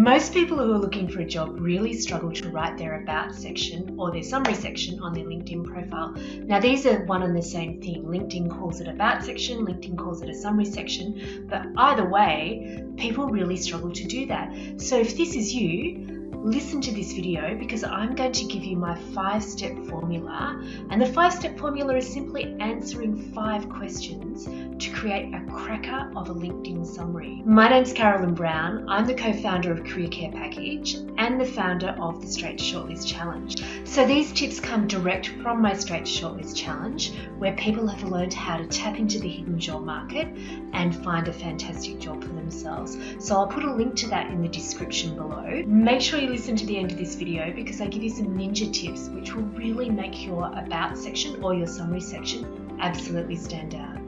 Most people who are looking for a job really struggle to write their about section or their summary section on their LinkedIn profile. Now, these are one and the same thing. LinkedIn calls it about section, LinkedIn calls it a summary section, but either way, people really struggle to do that. So if this is you, listen to this video because I'm going to give you my 5-step formula, and the 5-step formula is simply answering 5 questions to create a cracker of a LinkedIn summary. My name's Carolyn Brown. I'm the co-founder of Career Care Package and the founder of the Straight to Shortlist Challenge. So these tips come direct from my Straight to Shortlist Challenge, where people have learned how to tap into the hidden job market and find a fantastic job for themselves. So I'll put a link to that in the description below. Make sure you listen to the end of this video because I give you some ninja tips which will really make your about section or your summary section absolutely stand out.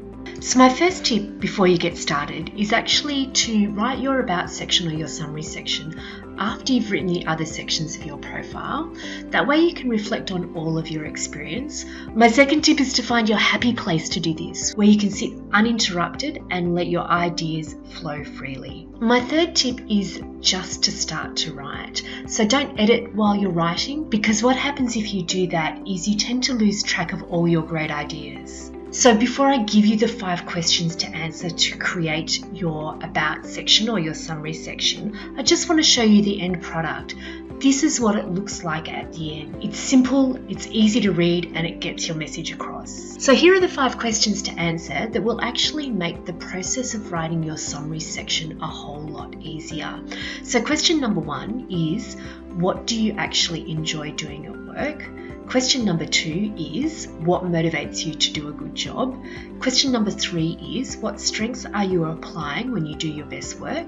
So my first tip before you get started is actually to write your about section or your summary section after you've written the other sections of your profile. That way you can reflect on all of your experience. My second tip is to find your happy place to do this, where you can sit uninterrupted and let your ideas flow freely. My third tip is just to start to write. So don't edit while you're writing, because what happens if you do that is you tend to lose track of all your great ideas. So before I give you the 5 questions to answer to create your about section or your summary section, I just want to show you the end product. This is what it looks like at the end. It's simple, it's easy to read, and it gets your message across. So here are the 5 questions to answer that will actually make the process of writing your summary section a whole lot easier. So question number 1 is, what do you actually enjoy doing at work? Question number 2 is, what motivates you to do a good job? Question number 3 is, what strengths are you applying when you do your best work?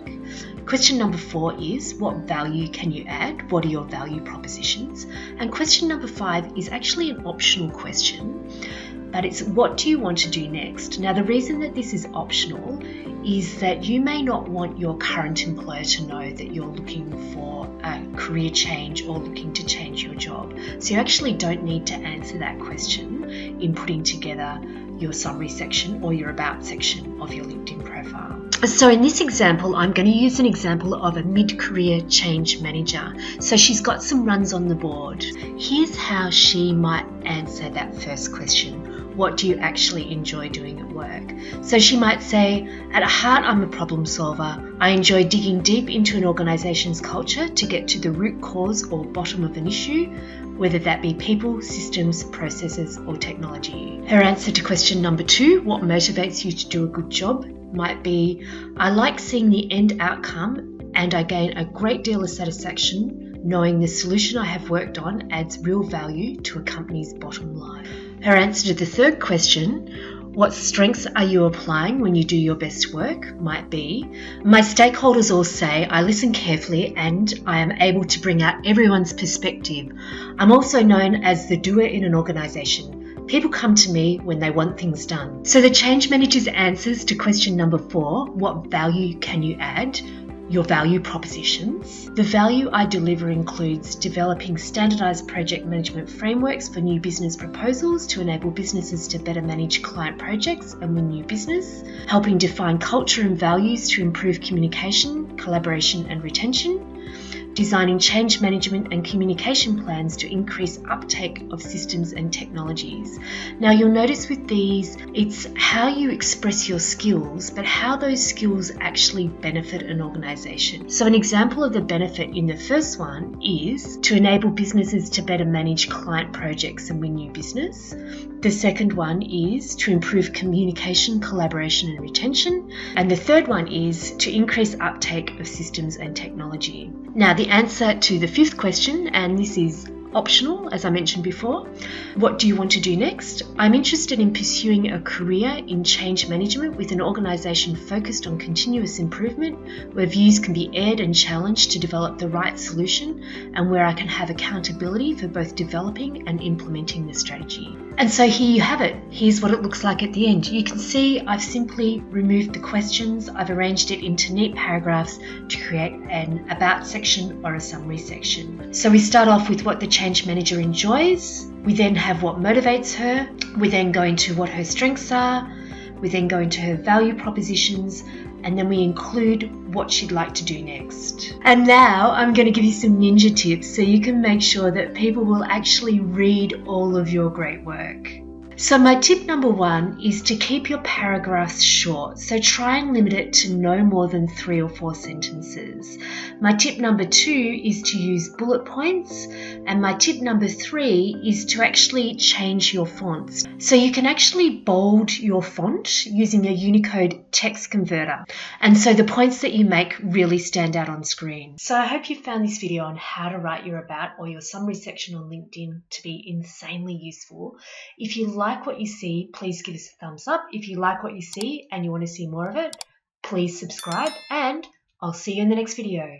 Question number 4 is, what value can you add? What are your value propositions? And question number 5 is actually an optional question, but it's, what do you want to do next? Now, the reason that this is optional is that you may not want your current employer to know that you're looking for a career change or looking to change your job. So you actually don't need to answer that question in putting together your summary section or your about section of your LinkedIn profile. So in this example, I'm going to use an example of a mid-career change manager. So she's got some runs on the board. Here's how she might answer that first question. What do you actually enjoy doing at work? So she might say, at heart, I'm a problem solver. I enjoy digging deep into an organisation's culture to get to the root cause or bottom of an issue, whether that be people, systems, processes, or technology. Her answer to question number 2, what motivates you to do a good job, might be, I like seeing the end outcome and I gain a great deal of satisfaction knowing the solution I have worked on adds real value to a company's bottom line. Her answer to the third question, what strengths are you applying when you do your best work, might be, my stakeholders all say I listen carefully and I am able to bring out everyone's perspective. I'm also known as the doer in an organisation. People come to me when they want things done. So the change manager's answers to question number 4, what value can you add? Your value propositions. The value I deliver includes developing standardised project management frameworks for new business proposals to enable businesses to better manage client projects and win new business, helping define culture and values to improve communication, collaboration and retention, designing change management and communication plans to increase uptake of systems and technologies. Now you'll notice with these, it's how you express your skills, but how those skills actually benefit an organisation. So an example of the benefit in the first one is to enable businesses to better manage client projects and win new business. The second one is to improve communication, collaboration and retention. And the third one is to increase uptake of systems and technology. Now the answer to the 5th question, and this is optional, as I mentioned before, what do you want to do next? I'm interested in pursuing a career in change management with an organisation focused on continuous improvement, where views can be aired and challenged to develop the right solution, and where I can have accountability for both developing and implementing the strategy. And so here you have it. Here's what it looks like at the end. You can see I've simply removed the questions. I've arranged it into neat paragraphs to create an about section or a summary section. So we start off with what the change manager enjoys. We then have what motivates her. We then go into what her strengths are. We then go into her value propositions, and then we include what she'd like to do next. And now I'm going to give you some ninja tips so you can make sure that people will actually read all of your great work. So my tip number 1 is to keep your paragraphs short. So try and limit it to no more than 3 or 4 sentences. My tip number 2 is to use bullet points. And my tip number 3 is to actually change your fonts. So you can actually bold your font using a Unicode text converter. And so the points that you make really stand out on screen. So I hope you found this video on how to write your about or your summary section on LinkedIn to be insanely useful. If you like what you see, please give us a thumbs up. If you like what you see and you want to see more of it, please subscribe, and I'll see you in the next video.